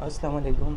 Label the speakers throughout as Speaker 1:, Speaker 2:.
Speaker 1: السلام علیکم.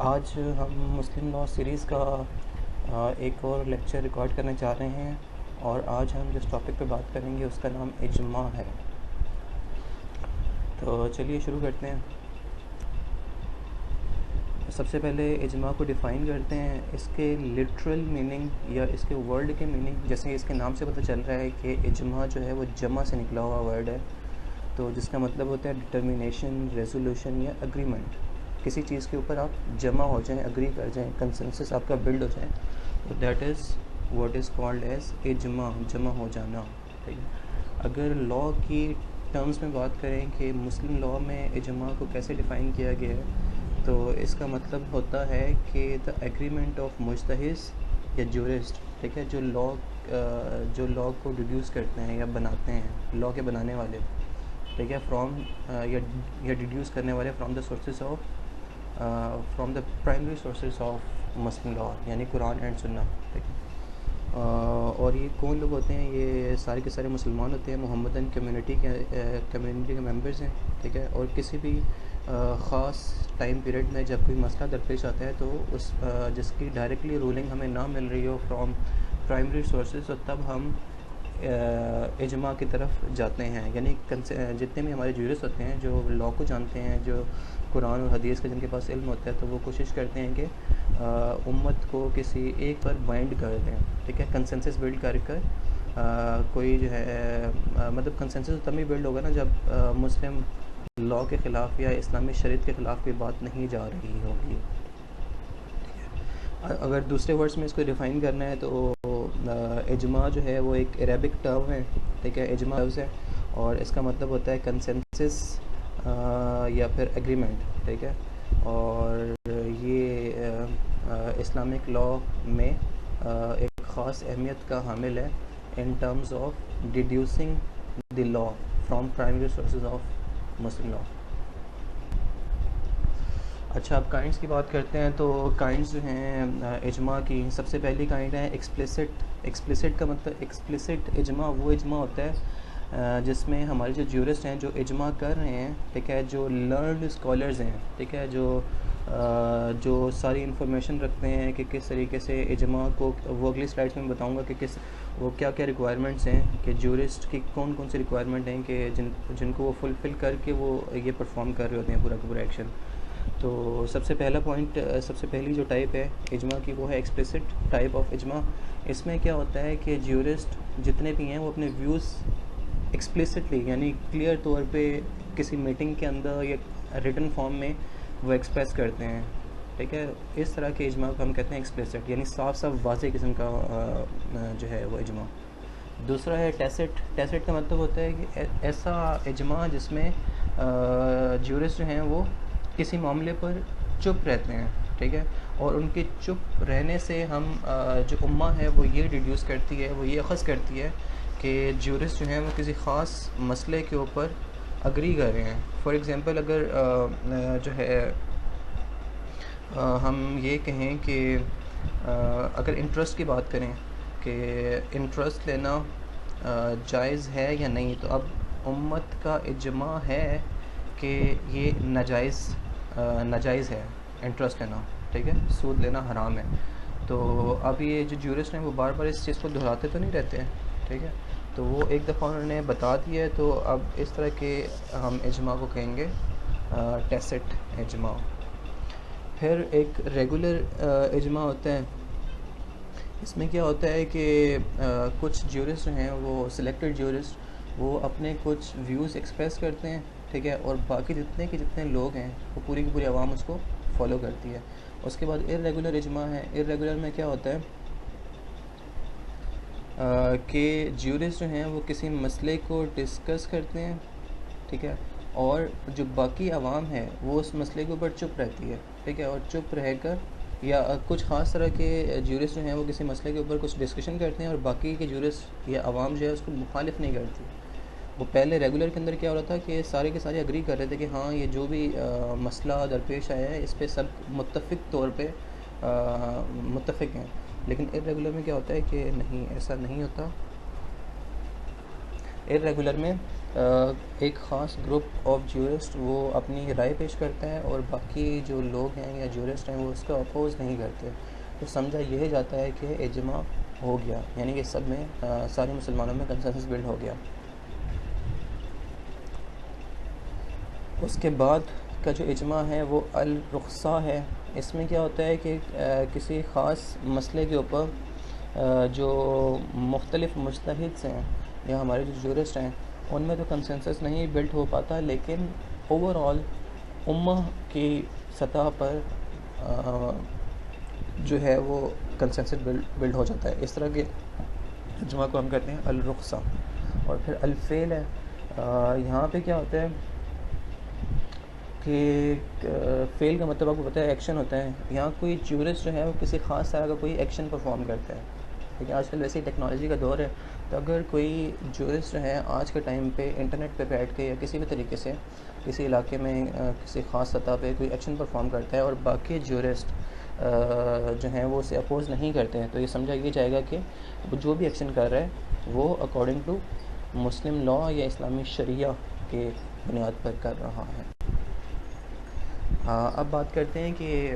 Speaker 1: آج ہم مسلم لاء سیریز کا ایک اور لیکچر ریکارڈ کرنے جا رہے ہیں، اور آج ہم جس ٹاپک پہ بات کریں گے اس کا نام اجماع ہے. تو چلیے شروع کرتے ہیں. سب سے پہلے اجماع کو ڈیفائن کرتے ہیں. اس کے لٹرل میننگ یا اس کے ورڈ کے میننگ، جیسے اس کے نام سے پتہ چل رہا ہے کہ اجماع جو ہے وہ جمع سے نکلا ہوا ورڈ ہے، تو جس کا مطلب ہوتا ہے ڈٹرمینیشن، ریزولوشن یا اگریمنٹ. کسی چیز کے اوپر آپ جمع ہو جائیں، اگری کر جائیں، کنسنسس آپ کا بلڈ ہو جائے، تو that is what is called as اجماع، جمع ہو جانا. ٹھیک ہے. اگر لاء کی ٹرمز میں بات کریں کہ مسلم لاء میں اجماع کو کیسے ڈیفائن کیا گیا ہے، تو اس کا مطلب ہوتا ہے کہ دا ایگریمنٹ آف مجتہد یا جورسٹ. ٹھیک ہے. جو لاء کو ڈیڈیوس کرتے ہیں یا بناتے ہیں، لاء کے بنانے والے. ٹھیک ہے. یا ڈیڈیوس کرنے والے from the sources of from the primary sources of Muslim law, یعنی قرآن اینڈ سنہ. ٹھیک ہے. اور یہ کون لوگ ہوتے ہیں؟ یہ سارے کے سارے مسلمان ہوتے ہیں، محمدن کمیونٹی کے ممبرز ہیں. ٹھیک ہے. اور کسی بھی خاص ٹائم پیریڈ میں جب کوئی مسئلہ درپیش آتا ہے تو اس جس کی ڈائریکٹلی رولنگ ہمیں نہ مل رہی ہو فرام پرائمری سورسز، تو تب ہم اجماع کی طرف جاتے ہیں. یعنی جتنے بھی ہمارے جورسٹ ہوتے ہیں جو لاء کو جانتے ہیں، جو قرآن اور حدیث کا جن کے پاس علم ہوتا ہے، تو وہ کوشش کرتے ہیں کہ امت کو کسی ایک پر بائنڈ کر دیں. ٹھیک ہے. کنسنسس بلڈ کر کوئی جو ہے مطلب کنسنسس تب ہی بلڈ ہوگا نا جب مسلم لاء کے خلاف یا اسلامی شریعت کے خلاف کوئی بات نہیں جا رہی ہوگی. اگر دوسرے ورڈس میں اس کو ڈیفائن کرنا ہے تو اجماع جو ہے وہ ایک عربک ٹرم ہے. ٹھیک ہے. اجماع لفظ ہے اور اس کا مطلب ہوتا ہے کنسنسس یا پھر ایگریمنٹ. ٹھیک ہے. اور یہ اسلامک لاء میں ایک خاص اہمیت کا حامل ہے in terms of deducing the law from primary sources of Muslim law. اچھا، اب کائنڈس کی بات کرتے ہیں. تو کائنڈس جو ہیں اجماع کی، سب سے پہلی کائنڈ ہے ایکسپلیسٹ. ایکسپلیسٹ کا مطلب ایکسپلیسٹ اجماع وہ اجماع ہوتا ہے جس میں ہمارے جو جورسٹ ہیں جو اجماع کر رہے ہیں، ٹھیک ہے، جو لرنڈ اسکالرز ہیں، ٹھیک ہے، جو ساری انفارمیشن رکھتے ہیں کہ کس طریقے سے اجماع کو، وہ اگلی سلائڈس میں بتاؤں گا کہ وہ کیا کیا ریکوائرمنٹس ہیں، کہ جورسٹ کی کون کون سی ریکوائرمنٹ ہیں کہ جن کو وہ فلفل کر کے وہ یہ پرفارم کر رہے ہوتے ہیں پورا کا پورا ایکشن. تو سب سے پہلا پوائنٹ، سب سے پہلی جو ٹائپ ہے اجماع کی وہ ہے ایکسپلیسٹ ٹائپ آف اجماع. اس میں کیا ہوتا ہے کہ جیورسٹ جتنے بھی ہیں وہ اپنے ویوز ایکسپلیسٹلی یعنی کلیئر طور پہ کسی میٹنگ کے اندر یا ریٹن فارم میں وہ ایکسپریس کرتے ہیں. ٹھیک ہے. اس طرح کے اجماع کو ہم کہتے ہیں ایکسپلیسٹ، یعنی صاف صاف واضح قسم کا جو ہے وہ اجماع. دوسرا ہے ٹیسٹ. ٹیسٹ کا مطلب ہوتا ہے کہ ایسا اجماع جس میں جیورسٹ جو ہیں وہ کسی معاملے پر چپ رہتے ہیں. ٹھیک ہے. اور ان کے چپ رہنے سے ہم جو امہ ہے وہ یہ ڈیڈیوس کرتی ہے، وہ یہ اخذ کرتی ہے کہ جورسٹ جو ہیں وہ کسی خاص مسئلے کے اوپر اگری کر رہے ہیں. فار ایگزامپل اگر جو ہے ہم یہ کہیں کہ اگر انٹرسٹ کی بات کریں کہ انٹرسٹ لینا جائز ہے یا نہیں، تو اب امت کا اجماع ہے کہ یہ ناجائز ہے انٹرسٹ لینا. ٹھیک ہے. سود لینا حرام ہے. تو اب یہ جو جورسٹ ہیں وہ بار بار اس چیز کو دہراتے تو نہیں رہتے ہیں. ٹھیک ہے. تو وہ ایک دفعہ انہوں نے بتا دیا ہے، تو اب اس طرح کے ہم اجماع کو کہیں گے ٹیسٹ اجماع. پھر ایک ریگولر اجماع ہوتا ہے. اس میں کیا ہوتا ہے کہ کچھ جورسٹ جو ہیں وہ سلیکٹڈ جورسٹ وہ اپنے کچھ ویوز ایکسپریس کرتے ہیں. ٹھیک ہے. اور باقی جتنے لوگ ہیں وہ پوری کی پوری عوام اس کو فالو کرتی ہے. اس کے بعد ارریگولر اجماع ہے. ارریگولر میں کیا ہوتا ہے کہ جورسٹ جو ہیں وہ کسی مسئلے کو ڈسکس کرتے ہیں. ٹھیک ہے. اور جو باقی عوام ہے وہ اس مسئلے کے اوپر چپ رہتی ہے. ٹھیک ہے. اور چپ رہ کر یا کچھ خاص طرح کے جورسٹ جو ہیں وہ کسی مسئلے کے اوپر کچھ ڈسکشن کرتے ہیں اور باقی کے جورسٹ یا عوام جو ہے اس کو مخالف نہیں کرتی. وہ پہلے ریگولر کے اندر کیا ہو رہا تھا کہ سارے کے سارے اگری کر رہے تھے کہ ہاں یہ جو بھی مسئلہ درپیش آیا ہے اس پہ سب متفق طور پہ متفق ہیں. لیکن ارریگولر میں کیا ہوتا ہے کہ نہیں، ایسا نہیں ہوتا. ارریگولر میں ایک خاص گروپ آف جورسٹ وہ اپنی رائے پیش کرتے ہیں اور باقی جو لوگ ہیں یا جورسٹ ہیں وہ اس کو اپوز نہیں کرتے، تو سمجھا یہ جاتا ہے کہ اجماع ہو گیا، یعنی کہ سب میں سارے مسلمانوں میں کنسنسس بلڈ ہو گیا۔ اس کے بعد کا جو اجماع ہے وہ الرخصہ ہے۔ اس میں کیا ہوتا ہے کہ کسی خاص مسئلے کے اوپر جو مختلف مجتہد ہیں یا ہمارے جو جورسٹ ہیں ان میں تو کنسنسس نہیں بلڈ ہو پاتا، لیکن اوور آل امہ کی سطح پر جو ہے وہ کنسنسس بلڈ ہو جاتا ہے۔ اس طرح کے اجماع کو ہم کہتے ہیں الرخصہ۔ اور پھر الفعل ہے، یہاں پہ کیا ہوتا ہے کہ فعل کا مطلب آپ کو پتہ ہے ایکشن ہوتا ہے۔ یہاں کوئی جورسٹ جو ہے وہ کسی خاص طرح کا کوئی ایکشن پرفارم کرتا ہے، لیکن آج کل ویسے ہی ٹیکنالوجی کا دور ہے، تو اگر کوئی جورسٹ جو ہے آج کے ٹائم پہ انٹرنیٹ پہ بیٹھ کے یا کسی بھی طریقے سے کسی علاقے میں کسی خاص سطح پہ کوئی ایکشن پرفارم کرتا ہے اور باقی جورسٹ جو ہیں وہ اسے اپوز نہیں کرتے ہیں، تو یہ سمجھا یہ جائے گا کہ وہ جو بھی ایکشن کر رہا ہے وہ اکارڈنگ ٹو مسلم لا یا اسلامی شریعہ کے بنیاد پر کر رہا ہے۔ اب بات کرتے ہیں کہ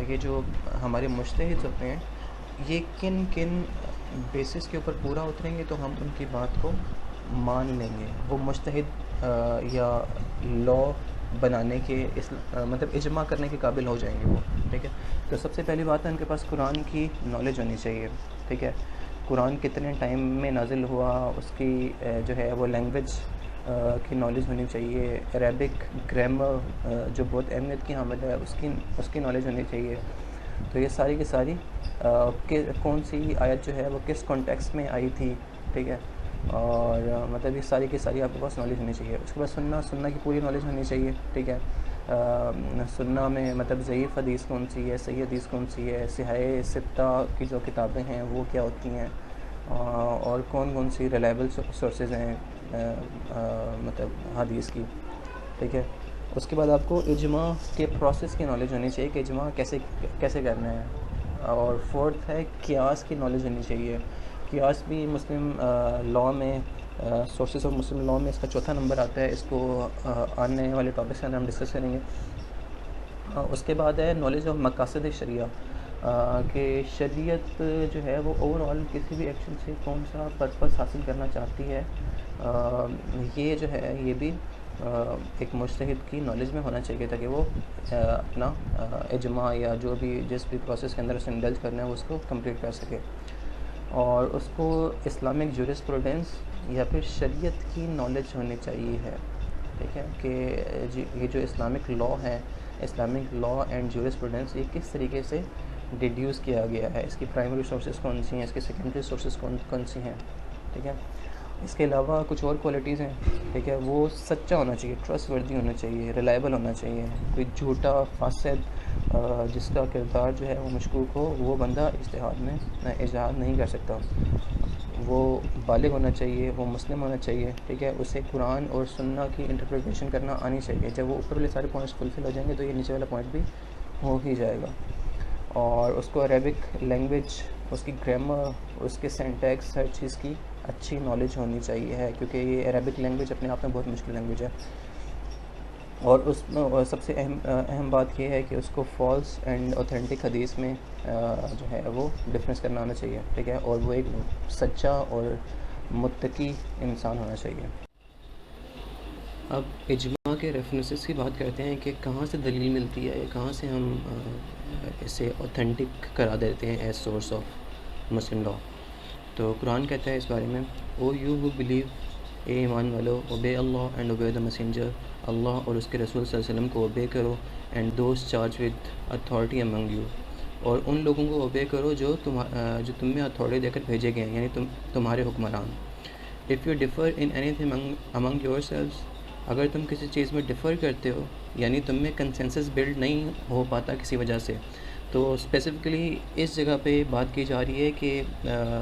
Speaker 1: یہ جو ہمارے مجتہد ہوتے ہیں یہ کن کن بیسس کے اوپر پورا اتریں گے تو ہم ان کی بات کو مان لیں گے، وہ مجتہد یا لا بنانے کے مطلب اجماع کرنے کے قابل ہو جائیں گے وہ، ٹھیک ہے۔ تو سب سے پہلی بات ہے ان کے پاس قرآن کی نالج ہونی چاہیے، ٹھیک ہے۔ قرآن کتنے ٹائم میں نازل ہوا، اس کی جو ہے وہ لینگویج کی نالج ہونی چاہیے، عربک گرامر جو بہت اہمیت کی حامل ہے اس کی نالج ہونی چاہیے۔ تو یہ ساری کی ساری کون سی آیت جو ہے وہ کس کانٹیکسٹ میں آئی تھی، ٹھیک ہے، اور مطلب یہ ساری کی ساری آپ کے پاس نالج ہونی چاہیے۔ اس کے بعد سنہ کی پوری نالج ہونی چاہیے، ٹھیک ہے۔ سنہ میں مطلب ضعیف حدیث کون سی ہے، صحیح حدیث کون سی ہے، صحاح ستہ کی جو کتابیں ہیں وہ کیا ہوتی ہیں، اور کون کون سی ریلائبل سورسز ہیں مطلب حدیث کی، ٹھیک ہے۔ اس کے بعد آپ کو اجماع کے پروسیس کی نالج ہونی چاہیے کہ اجماع کیسے کرنا ہے۔ اور فورتھ ہے قیاس کی نالج ہونی چاہیے۔ قیاس بھی مسلم لاء میں سورسز آف مسلم لاء میں اس کا چوتھا نمبر آتا ہے، اس کو آنے والے ٹاپکس کے اندر ہم ڈسکس کریں گے۔ اس کے بعد ہے نالج آف مقاصد شریعہ، کہ شریعت جو ہے وہ اوور آل کسی بھی ایکشن سے کون سا پرپس حاصل کرنا چاہتی ہے، یہ جو ہے یہ بھی ایک مجتہد کی نالج میں ہونا چاہیے تاکہ وہ اپنا اجماع یا جو بھی جس بھی پروسیس کے اندر اسے انڈلج کرنا ہے وہ اس کو کمپلیٹ کر سکے۔ اور اس کو اسلامک جورسپروڈنس یا پھر شریعت کی نالج ہونی چاہیے ہے، ٹھیک ہے، کہ یہ جو اسلامک لاء ہے، اسلامک لاء اینڈ جورسپروڈنس یہ کس طریقے سے ڈیڈیوس کیا گیا ہے، اس کی پرائمری سورسز کون سی ہیں، اس کی سیکنڈری سورسز کون سی ہیں، ٹھیک ہے۔ اس کے علاوہ کچھ اور کوالٹیز ہیں، ٹھیک ہے، وہ سچا ہونا چاہیے، ٹرسٹ وردی ہونا چاہیے، ریلائبل ہونا چاہیے، کوئی جھوٹا فاسد جس کا کردار جو ہے وہ مشکوک ہو وہ بندہ اجتہاد نہیں کر سکتا۔ وہ بالغ ہونا چاہیے، وہ مسلم ہونا چاہیے، ٹھیک ہے، اسے قرآن اور سنہ کی انٹرپریٹیشن کرنا آنی چاہیے۔ جب وہ اوپر والے سارے پوائنٹس فلفل ہو جائیں گے تو یہ نیچے والا پوائنٹ بھی ہو ہی جائے گا۔ اور اس کو عربک لینگویج، اس کی گرامر، اس کے سینٹیکس، ہر چیز کی اچھی نالج ہونی چاہیے ہے، کیونکہ یہ عربک لینگویج اپنے آپ میں بہت مشکل لینگویج ہے۔ اور اس میں سب سے اہم بات یہ ہے کہ اس کو فالس اینڈ اوتھینٹک حدیث میں جو ہے وہ ڈفرینس کرنا آنا چاہیے، ٹھیک ہے، اور وہ ایک سچا اور متقی انسان ہونا چاہیے۔ اب اجماع کے ریفرنسز کی بات کرتے ہیں کہ کہاں سے دلیل ملتی ہے، کہاں سے ہم اسے اوتھینٹک کرا دیتے ہیں as source of Muslim law. تو قرآن کہتا ہے اس بارے میں، او یو ہو بلیو، اے ایمان والو، obey Allah and obey the messenger, Allah اور اس کے رسول صلی اللہ علیہ وسلم کو اوبے کرو، and those charge with authority among you, اور ان لوگوں کو اوبے کرو جو تم میں اتھارٹی دے کر بھیجے گئے ہیں، یعنی تمہارے حکمران۔ If you differ in any thing among your selves, اگر تم کسی چیز میں ڈفر کرتے ہو یعنی تم میں کنسنسس بلڈ نہیں ہو پاتا کسی وجہ سے، تو اسپیسیفکلی اس جگہ پہ بات کی جا رہی ہے کہ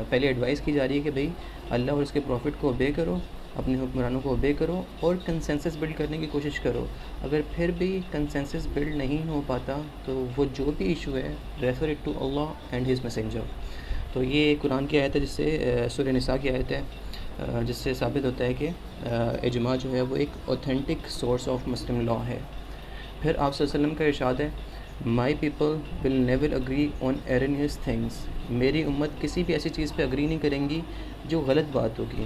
Speaker 1: پہلے ایڈوائز کی جا رہی ہے کہ بھئی اللہ اور اس کے پروفٹ کو اوبے کرو، اپنے حکمرانوں کو اوبے کرو اور کنسنسس بلڈ کرنے کی کوشش کرو۔ اگر پھر بھی کنسنسس بلڈ نہیں ہو پاتا تو وہ جو بھی ایشو ہے refer it to Allah and his messenger. تو یہ قرآن کی آیت ہے جس سے سورہ نساء کی آیت ہے، جس سے ثابت ہوتا ہے کہ اجماع جو ہے وہ ایک اوتھینٹک سورس آف مسلم لا ہے۔ پھر آپ صلی اللہ علیہ وسلم کا ارشاد ہے my people will never agree on erroneous things, میری امت کسی بھی ایسی چیز پہ اگری نہیں کریں گی جو غلط بات ہوگی،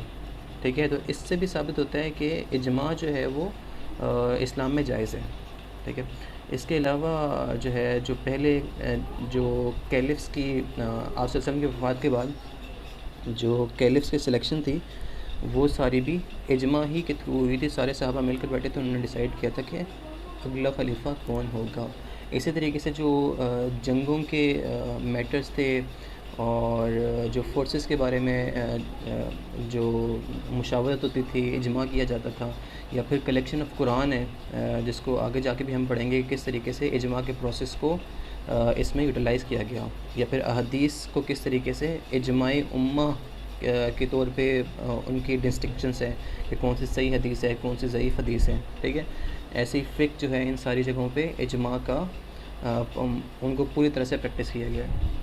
Speaker 1: ٹھیک ہے۔ تو اس سے بھی ثابت ہوتا ہے کہ اجماع جو ہے وہ اسلام میں جائز ہے، ٹھیک ہے۔ اس کے علاوہ جو ہے جو پہلے جو کیلفس کی آپ صلی اللہ علیہ وسلم کی وفات کے بعد جو کیلفس کی سلیکشن تھی وہ ساری بھی اجماع ہی کے تھرو ہوئی تھی، سارے صحابہ مل کر بیٹھے تھے، انہوں نے ڈیسائیڈ کیا تھا کہ اگلا خلیفہ کون ہوگا۔ اسی طریقے سے جو جنگوں کے میٹرز تھے اور جو فورسز کے بارے میں جو مشاورت ہوتی تھی، اجماع کیا جاتا تھا، یا پھر کلیکشن آف قرآن ہے جس کو آگے جا کے بھی ہم پڑھیں گے کس طریقے سے اجماع کے پروسیس کو اس میں یوٹیلائز کیا گیا، یا پھر احادیث کو کس طریقے سے اجماع امہ کے طور پہ ان کی ڈسٹنکشنس ہے کہ کون سی صحیح حدیث ہے، کون سی ضعیف حدیث ہے، ٹھیک ہے۔ ایسے ہی فقہ جو ہے ان ساری جگہوں پہ اجماع کا ان کو پوری طرح سے پریکٹس کیا گیا ہے۔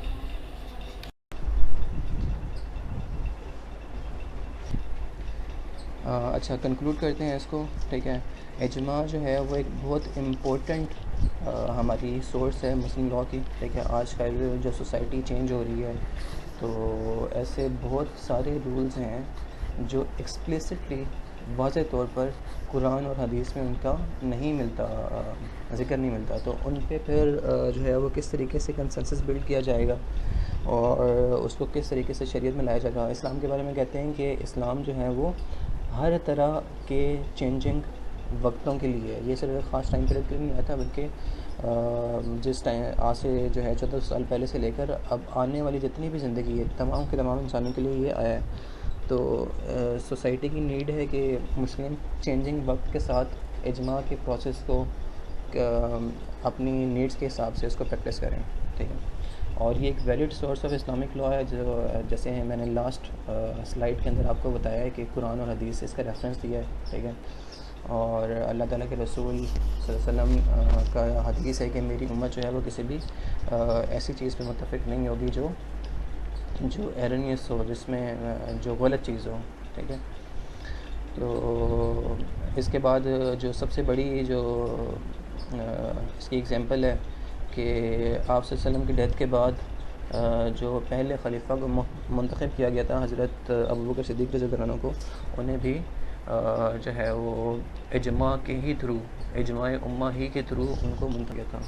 Speaker 1: اچھا کنکلوڈ کرتے ہیں اس کو، ٹھیک ہے۔ اجماع جو ہے وہ ایک بہت امپورٹنٹ ہماری سورس ہے مسلم لاء کی، ٹھیک ہے۔ آج کل جو سوسائٹی چینج ہو رہی ہے تو ایسے بہت سارے رولز ہیں جو ایکسپلیسٹلی واضح طور پر قرآن اور حدیث میں ان کا نہیں ملتا، ذکر نہیں ملتا، تو ان پہ پھر جو ہے وہ کس طریقے سے کنسنسس بلڈ کیا جائے گا اور اس کو کس طریقے سے شریعت میں لایا جائے گا۔ اسلام کے بارے میں کہتے ہیں کہ اسلام جو ہے وہ ہر طرح کے چینجنگ وقتوں کے لیے، یہ صرف ایک خاص ٹائم پیریڈ کے لیے نہیں آتا بلکہ جس ٹائم آج سے جو ہے 1400 سال پہلے سے لے کر اب آنے والی جتنی بھی زندگی ہے تمام کے تمام انسانوں کے لیے یہ آیا ہے۔ تو سوسائٹی کی نیڈ ہے کہ مسلم چینجنگ وقت کے ساتھ اجماع کے پروسیس کو اپنی نیڈس کے حساب سے اس کو پریکٹس کریں، ٹھیک ہے۔ اور یہ ایک valid source of Islamic law ہے، جو جیسے میں نے لاسٹ سلائڈ کے اندر آپ کو بتایا ہے کہ قرآن اور حدیث سے اس کا ریفرنس دیا ہے، ٹھیک ہے۔ اور اللہ تعالیٰ کے رسول صلی اللہ علیہ وسلم کا حدیث ہے کہ میری امت جو ہے وہ کسی بھی ایسی چیز پہ متفق نہیں ہوگی جو ایرنیس ہو، جس میں جو غلط چیز ہو، ٹھیک ہے۔ تو اس کے بعد جو سب سے بڑی جو اس کی اگزامپل ہے کہ آپ صلی اللہ علیہ وسلم کی ڈیتھ کے بعد جو پہلے خلیفہ کو منتخب کیا گیا تھا حضرت ابوبکر صدیق رضی اللہ عنہ کو، انہیں بھی جو ہے وہ اجماع کے ہی تھرو، اجماع امہ ہی کے تھرو ان کو منتخب کیا تھا۔